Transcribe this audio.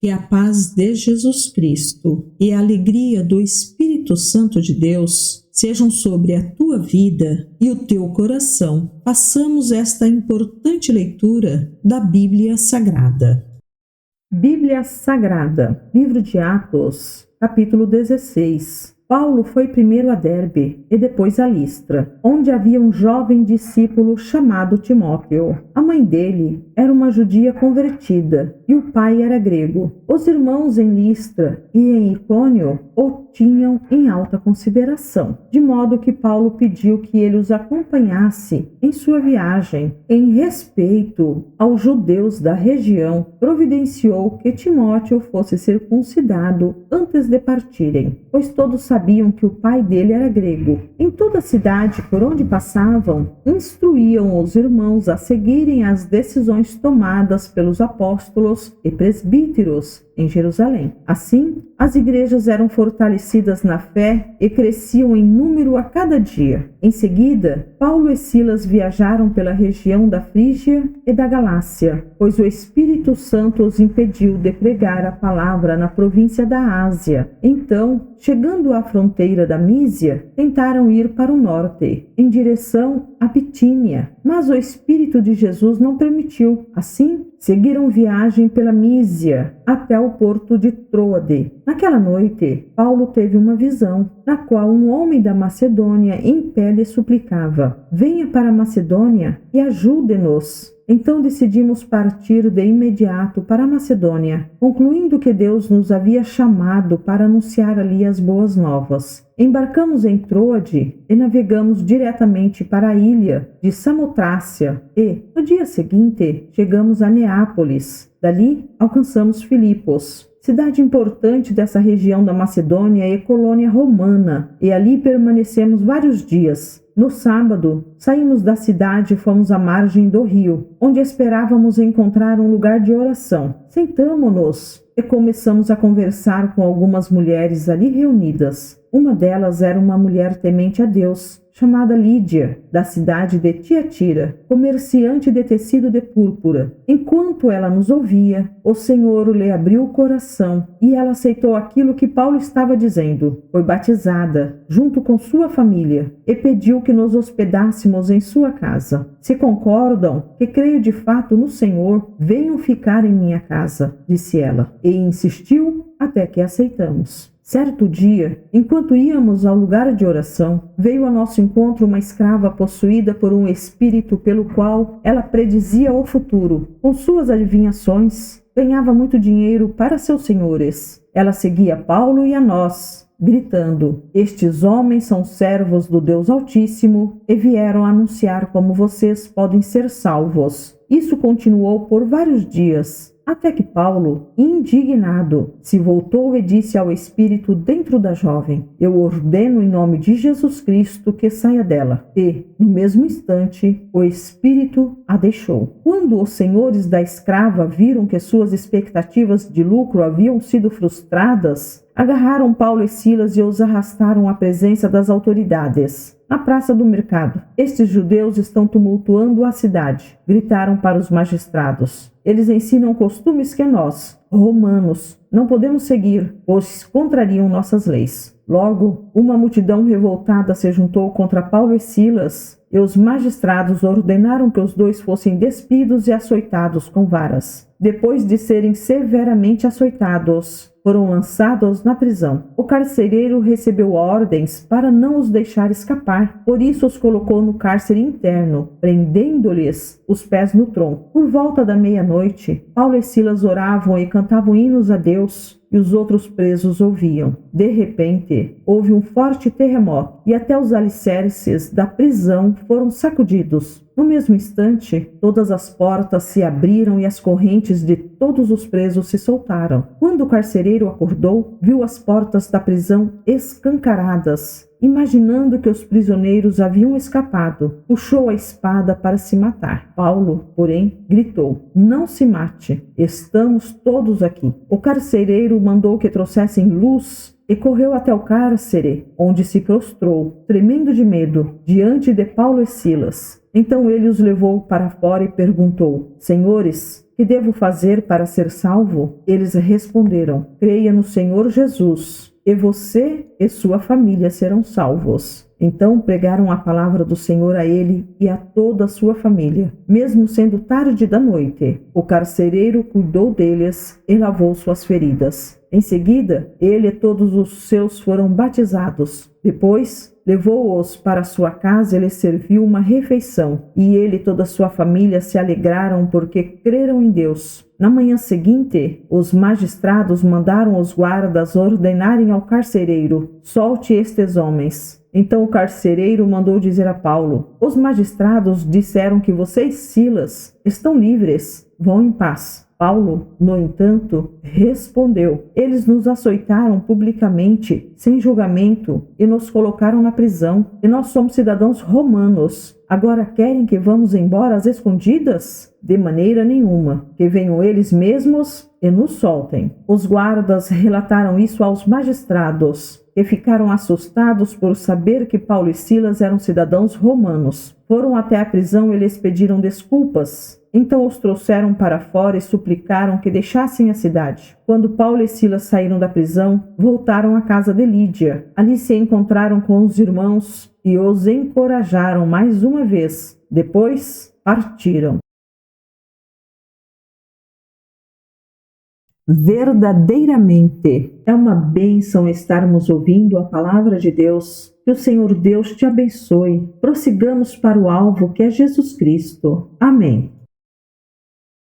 Que a paz de Jesus Cristo e a alegria do Espírito Santo de Deus sejam sobre a tua vida e o teu coração. Façamos esta importante leitura da Bíblia Sagrada. Bíblia Sagrada, Livro de Atos, capítulo 16. Paulo foi primeiro a Derbe e depois a Listra, onde havia um jovem discípulo chamado Timóteo. A mãe dele era uma judia convertida e o pai era grego. Os irmãos em Listra e em Icônio o tinham em alta consideração, de modo que Paulo pediu que ele os acompanhasse em sua viagem. Em respeito aos judeus da região, providenciou que Timóteo fosse circuncidado antes de partirem, pois todos sabiam que o pai dele era grego. Em toda a cidade por onde passavam, instruíam os irmãos a seguirem as decisões tomadas pelos apóstolos e presbíteros em Jerusalém. Assim, as igrejas eram fortalecidas na fé e cresciam em número a cada dia. Em seguida, Paulo e Silas viajaram pela região da Frígia e da Galácia, pois o Espírito Santo os impediu de pregar a palavra na província da Ásia. Então, chegando à fronteira da Mísia, tentaram ir para o norte, em direção a Bitínia, mas o Espírito de Jesus não permitiu. Assim, seguiram viagem pela Mísia até o porto de Troade. Naquela noite, Paulo teve uma visão, na qual um homem da Macedônia em pé lhe suplicava: venha para a Macedônia e ajude-nos. Então decidimos partir de imediato para a Macedônia, concluindo que Deus nos havia chamado para anunciar ali as boas novas. Embarcamos em Troade e navegamos diretamente para a ilha de Samotrácia e, no dia seguinte, chegamos a Neápolis. Dali, alcançamos Filipos, cidade importante dessa região da Macedônia e colônia romana, e ali permanecemos vários dias. No sábado, saímos da cidade e fomos à margem do rio, onde esperávamos encontrar um lugar de oração. Sentamo-nos e começamos a conversar com algumas mulheres ali reunidas. Uma delas era uma mulher temente a Deus, chamada Lídia, da cidade de Tiatira, comerciante de tecido de púrpura. Enquanto ela nos ouvia, o Senhor lhe abriu o coração e ela aceitou aquilo que Paulo estava dizendo. Foi batizada, junto com sua família, e pediu que nos hospedássemos em sua casa. Se concordam que creio de fato no Senhor, venham ficar em minha casa, disse ela, e insistiu até que aceitamos. Certo dia, enquanto íamos ao lugar de oração, veio ao nosso encontro uma escrava possuída por um espírito pelo qual ela predizia o futuro. Com suas adivinhações, ganhava muito dinheiro para seus senhores. Ela seguia Paulo e a nós, gritando: estes homens são servos do Deus Altíssimo e vieram anunciar como vocês podem ser salvos. Isso continuou por vários dias, até que Paulo, indignado, se voltou e disse ao espírito dentro da jovem: eu ordeno em nome de Jesus Cristo que saia dela. E, no mesmo instante, o espírito a deixou. Quando os senhores da escrava viram que suas expectativas de lucro haviam sido frustradas, agarraram Paulo e Silas e os arrastaram à presença das autoridades. Na praça do mercado, estes judeus estão tumultuando a cidade, gritaram para os magistrados. Eles ensinam costumes que nós, romanos, não podemos seguir, pois contrariam nossas leis. Logo, uma multidão revoltada se juntou contra Paulo e Silas, e os magistrados ordenaram que os dois fossem despidos e açoitados com varas. Depois de serem severamente açoitados, foram lançados na prisão. O carcereiro recebeu ordens para não os deixar escapar, por isso os colocou no cárcere interno, prendendo-lhes os pés no tronco. Por volta da meia-noite, Paulo e Silas oravam e cantavam hinos a Deus, e os outros presos ouviam. De repente, houve um forte terremoto, e até os alicerces da prisão foram sacudidos. No mesmo instante, todas as portas se abriram e as correntes de todos os presos se soltaram. Quando o carcereiro acordou, viu as portas da prisão escancaradas. Imaginando que os prisioneiros haviam escapado, puxou a espada para se matar. Paulo, porém, gritou: não se mate, estamos todos aqui. O carcereiro mandou que trouxessem luz e correu até o cárcere, onde se prostrou, tremendo de medo, diante de Paulo e Silas. Então ele os levou para fora e perguntou: Senhores, que devo fazer para ser salvo? Eles responderam: Creia no Senhor Jesus, e você e sua família serão salvos. Então pregaram a palavra do Senhor a ele e a toda a sua família. Mesmo sendo tarde da noite, o carcereiro cuidou deles e lavou suas feridas. Em seguida, ele e todos os seus foram batizados. Depois, levou-os para sua casa e lhes serviu uma refeição. E ele e toda a sua família se alegraram porque creram em Deus. Na manhã seguinte, os magistrados mandaram os guardas ordenarem ao carcereiro: Solte estes homens. Então o carcereiro mandou dizer a Paulo: Os magistrados disseram que você e Silas estão livres. Vão em paz. Paulo, no entanto, respondeu: Eles nos açoitaram publicamente, sem julgamento, e nos colocaram na prisão. E nós somos cidadãos romanos. Agora querem que vamos embora às escondidas? De maneira nenhuma. Que venham eles mesmos e nos soltem. Os guardas relataram isso aos magistrados, que ficaram assustados por saber que Paulo e Silas eram cidadãos romanos. Foram até a prisão e lhes pediram desculpas. Então os trouxeram para fora e suplicaram que deixassem a cidade. Quando Paulo e Silas saíram da prisão, voltaram à casa de Lídia. Ali se encontraram com os irmãos e os encorajaram mais uma vez. Depois partiram. Verdadeiramente é uma bênção estarmos ouvindo a palavra de Deus. Que o Senhor Deus te abençoe. Prossigamos para o alvo que é Jesus Cristo. Amém.